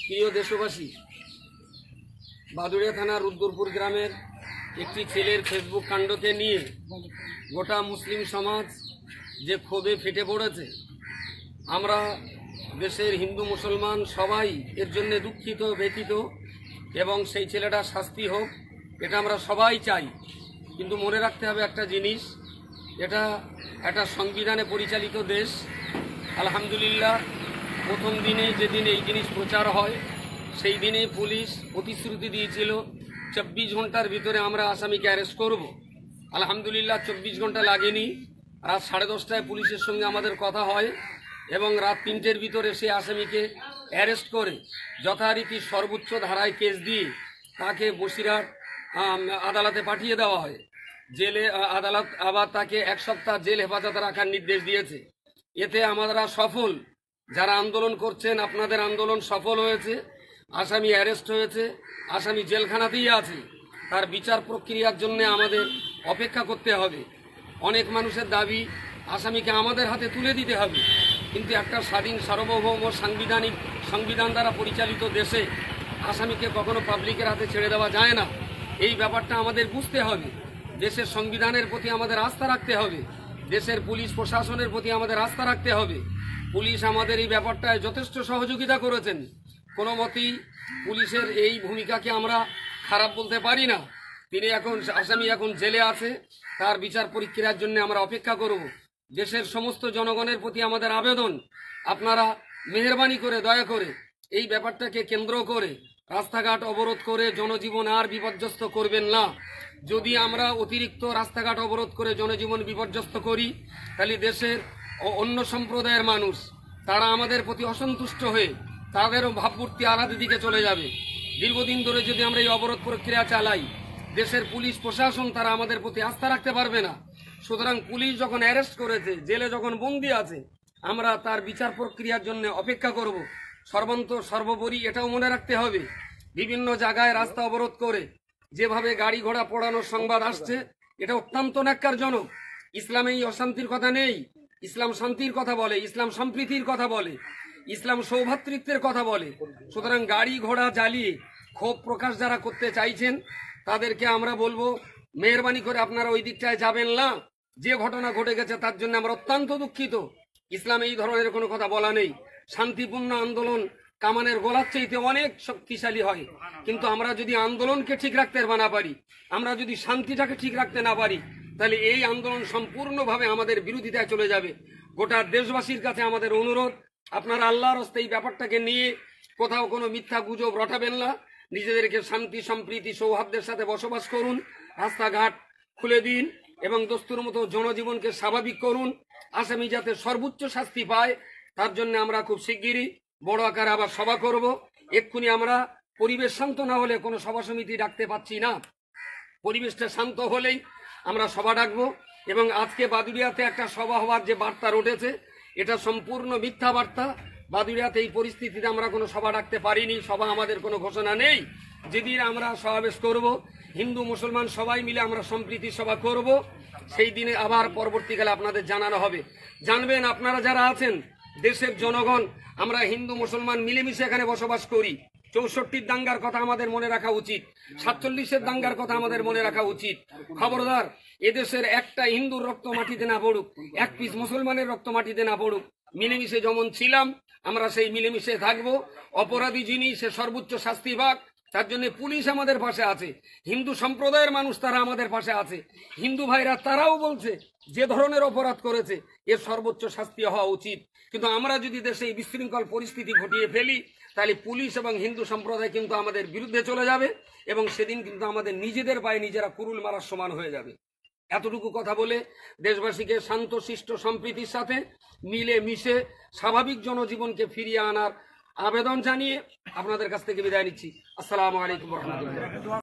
প্রিয় দেশবাসী, বাদুড়িয়া থানার রুদ্রপুর গ্রামের একটি ছেলের ফেসবুক কাণ্ডকে নিয়ে গোটা মুসলিম সমাজ যে ক্ষোভে ফেটে পড়েছে, আমরা দেশের হিন্দু মুসলমান সবাই এর জন্য দুঃখিত, ব্যথিত এবং সেই ছেলেটা শাস্তি হোক, এটা আমরা সবাই চাই। কিন্তু মনে রাখতে হবে একটা জিনিস, এটা একটা সংবিধানে পরিচালিত দেশ। আলহামদুলিল্লাহ, প্রথম দিনে যেদিন এই জিনিস প্রচার হয় সেই দিনে পুলিশ প্রতিশ্রুতি দিয়েছিল 24 ঘন্টার ভিতরে আমরা আসামিকে অ্যারেস্ট করব। আলহামদুলিল্লাহ 24 ঘন্টা লাগেনি। রাত 10:30টায় পুলিশের সঙ্গে আমাদের কথা হয় এবং রাত 3টের ভিতরে সেই আসামিকে অ্যারেস্ট করে যথারীতি সর্বোচ্চ ধারায় কেস দিয়ে তাকে বসিরহাট আদালতে পাঠিয়ে দেওয়া হয়। জেলে আদালত আবার তাকে 1 সপ্তাহ জেল হেফাজতে রাখার নির্দেশ দিয়েছে। এতে আমরা সফল। যারা আন্দোলন করছেন, আপনাদের আন্দোলন সফল হয়েছে। আসামি অ্যারেস্ট হয়েছে, আসামি জেলখানাতেই আছে। তার বিচার প্রক্রিয়ার জন্য আমাদের অপেক্ষা করতে হবে। অনেক মানুষের দাবি আসামিকে আমাদের হাতে তুলে দিতে হবে, কিন্তু একটা স্বাধীন সার্বভৌম সংবিধান দ্বারা পরিচালিত দেশে আসামিকে কখনো পাবলিকের হাতে ছেড়ে দেওয়া যায় না। এই ব্যাপারটা আমাদের বুঝতে হবে। দেশের সংবিধানের প্রতি আমাদের আস্থা রাখতে হবে, দেশের পুলিশ প্রশাসনের প্রতি আমাদের আস্থা রাখতে হবে। পুলিশ আমাদের এই ব্যাপারটায় যথেষ্ট সহযোগিতা করেছেন। কোনো মতেই পুলিশের এই ভূমিকাকে আমরা খারাপ বলতে পারি না। আসামি এখন জেলে আছে, তার বিচার প্রক্রিয়ার জন্য আমরা অপেক্ষা করব। দেশের সমস্ত জনগণের প্রতি আমাদের আবেদন, আপনারা মেহেরবানি করে, দয়া করে এই ব্যাপারটাকে কেন্দ্র করে রাস্তাঘাট অবরোধ করে জনজীবন আর বিপর্যস্ত করবেন না। যদি আমরা অতিরিক্ত রাস্তাঘাট অবরোধ করে জনজীবন বিপর্যস্ত করি, তাহলে দেশের অন্য সম্প্রদায়ের মানুষ তারা আমাদের প্রতি অসন্তুষ্ট হয়ে তাদেরও ভাবমূর্তি আলাদা দিকে চলে যাবে। দীর্ঘদিন ধরে যদি আমরা এই অবরোধ প্রক্রিয়া চালাই, দেশের পুলিশ প্রশাসন তারা আমাদের প্রতি আস্থা রাখতে পারবে না। সুতরাং পুলিশ যখন অ্যারেস্ট করেছে, জেলে যখন বন্দি আছে, আমরা তার বিচার প্রক্রিয়ার জন্য অপেক্ষা করব। সর্বোপরি এটাও মনে রাখতে হবে, বিভিন্ন জায়গায় রাস্তা অবরোধ করে যেভাবে গাড়ি ঘোড়া পোড়ানোর সংবাদ আসছে, এটা অত্যন্ত ন্যাক্কারজনক। ইসলামে এই অশান্তির কথা নেই। ইসলাম শান্তির কথা বলে, ইসলাম সম্প্রীতির কথা বলে, ইসলাম সৌভ্রাতৃত্বের কথা বলে। সুতরাং গাড়ি ঘোড়া জ্বালিয়ে ক্ষোভ প্রকাশ যারা করতে চাইছেন, তাদেরকে আমরা বলবো মেহরবানি করে আপনারা ওই দিকটায় যাবেন না। যে ঘটনা ঘটে গেছে তার জন্য আমরা অত্যন্ত দুঃখিত। ইসলামে এই ধরনের কোনো কথা বলা নেই। শান্তিপূর্ণ আন্দোলন কামানের গোলার চাইতে অনেক শক্তিশালী হয়, কিন্তু আমরা যদি আন্দোলনকে ঠিক রাখতে না পারি, আমরা যদি শান্তিটাকে ঠিক রাখতে না পারি, তাহলে এই আন্দোলন সম্পূর্ণভাবে আমাদের বিরোধিতায় চলে যাবে। গোটা দেশবাসীর কাছে আমাদের অনুরোধ, আপনারা আল্লাহর হস্তে এই ব্যাপারটাকে নিয়ে কোথাও কোনো মিথ্যা গুজব রটাবেন না। নিজেদেরকে শান্তি সম্প্রীতি সৌহার্দ্যের সাথে বসবাস করুন, রাস্তাঘাট খুলে দিন এবং দস্তুর মতো জনজীবনকে স্বাভাবিক করুন। আসামি যাতে সর্বোচ্চ শাস্তি পায়, তার জন্য আমরা খুব শিগগিরই বড় আকারে আবার সভা করব। এক্ষুনি আমরা পরিবেশ শান্ত না হলে কোনো সভা সমিতি ডাকতে পাচ্ছি না। পরিবেশটা শান্ত হলেই আমরা সভা ডাকবো। এবং আজকে বাদুড়িয়াতে একটা সভা হওয়ার যে বার্তা রটেছে, এটা সম্পূর্ণ মিথ্যা বার্তা। বাদুড়িয়াতে এই পরিস্থিতিতে আমরা কোনো সভা ডাকতে পারিনি, সভা আমাদের কোনো ঘোষণা নেই। যেদিন আমরা সমাবেশ করব, হিন্দু মুসলমান সবাই মিলে আমরা সম্প্রীতি সভা করব, সেই দিনে আবার পরবর্তীকালে আপনাদের জানানো হবে। জানবেন, আপনারা যারা আছেন দেশের জনগণ, আমরা হিন্দু মুসলমান মিলেমিশে এখানে বসবাস করি। 64 দাঙ্গার কথা আমাদের মনে রাখা উচিত, 47 দাঙ্গার কথা আমাদের মনে রাখা উচিত। খবরদার, এদেশের একটা হিন্দুর রক্ত মাটিতে না পড়ুক, এক পিস মুসলমানের রক্ত মাটিতে না পড়ুক। মিলেমিশে যেমন ছিলাম আমরা সেই মিলেমিশে থাকবো। অপরাধী যিনি, সে সর্বোচ্চ শাস্তি পাক। তার জন্য পুলিশ আমাদের পাশে আছে, হিন্দু সম্প্রদায়ের মানুষ তারা আমাদের পাশে আছে। হিন্দু ভাইরা তারাও বলছে যে ধরনের অপরাধ করেছে এর সর্বোচ্চ শাস্তি হওয়া উচিত। কিন্তু আমরা যদি দেশে এই বিশৃঙ্খল পরিস্থিতি ঘটিয়ে ফেলি, তাহলে পুলিশ এবং হিন্দু সম্প্রদায় কিন্তু আমাদের বিরুদ্ধে চলে যাবে এবং সেদিন কিন্তু আমাদের নিজেদের পায়ে নিজেরা কুরুল মারার সমান হয়ে যাবে। এতটুকু কথা বলে দেশবাসীকে শান্ত শিষ্ট সম্প্রীতির সাথে মিলে মিশে স্বাভাবিক জনজীবনকে ফিরিয়ে আনার আবেদন জানিয়ে আপনাদের কাছ থেকে বিদায় নিচ্ছি। আসসালামু আলাইকুম ওয়া রাহমাতুল্লাহ।